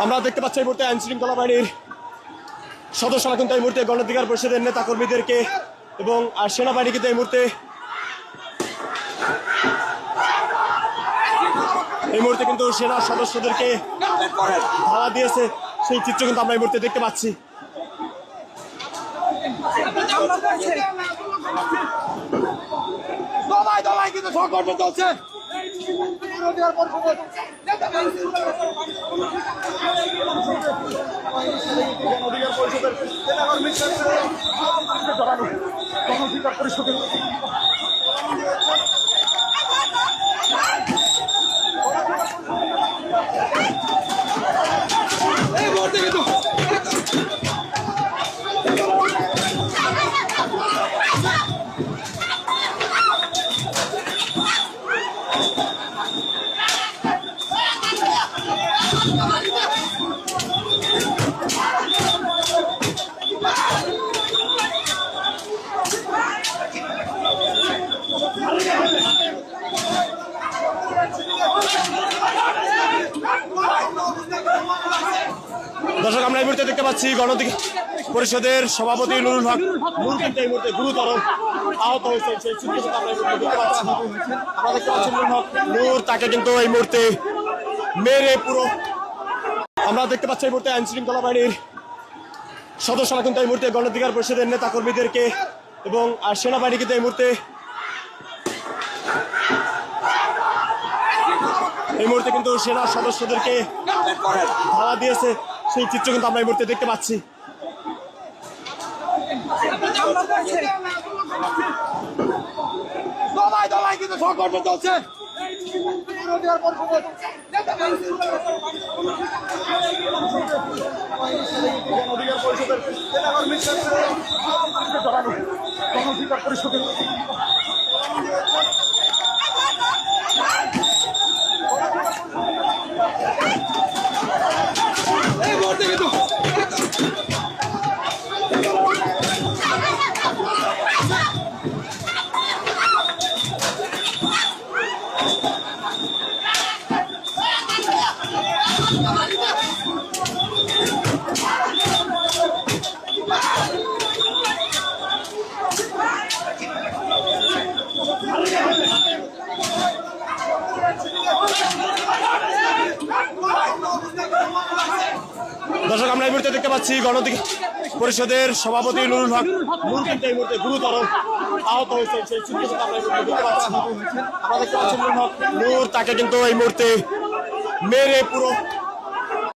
আমরা দেখতে পাচ্ছি এই মুহূর্তে আইন শৃঙ্খলা বাহিনীর সদস্যরা কিন্তু এই মুহূর্তে গণঅধিকার পরিষদের নেতা কর্মীদেরকে এবং সেনাবাহিনী কিন্তু এই মুহূর্তে কিন্তু সেনা সদস্যদেরকে ধাওয়া দিয়েছে, সেই চিত্র কিন্তু আমরা এই মুহূর্তে দেখতে পাচ্ছি। কিন্তু সংঘর্ষ চলছে। এই মুহূর্তে কিন্তু দর্শক, আমরা এই মুহূর্তে দেখতে পাচ্ছি গণঅধিকার পরিষদের সভাপতি নুরুল হক নূর কিন্তু এই মুহূর্তে গুরুতর আহত হয়েছে, সেই চিত্র কিন্তু আমরা এই মুহূর্তে দেখতে পাচ্ছি। আমরা দেখতে পাচ্ছি নুরুল হক নূর, তাকে কিন্তু এই মুহূর্তে মেরে পুরো। আমরা দেখতে পাচ্ছি এই মুহূর্তে আইন শৃঙ্খলা বাহিনীর সদস্যরা কিন্তু এই মুহূর্তে গণঅধিকার পরিষদের নেতা কর্মীদেরকে এবং সেনাবাহিনী কিন্তু এই মুহূর্তে কিন্তু সেনা সদস্যদেরকে ধাওয়া দিয়েছে, সেই চিত্র কিন্তু আমরা এই মুহূর্তে দেখতে পাচ্ছি। কিন্তু সংঘর্ষ চলছে। এই মুহূর্তে কিন্তু দর্শক, আমরা এই মুহূর্তে দেখতে পাচ্ছি গণঅধিকার পরিষদের সভাপতি নুরুল হক নূর কিন্তু এই মুহূর্তে গুরুতর আহত হয়েছে, সেই চিত্র কিন্তু আমরা এই মুহূর্তে দেখতে পাচ্ছি। আমরা দেখতে পাচ্ছি নুরুল হক নূর, তাকে কিন্তু এই মুহূর্তে মেরে পুরো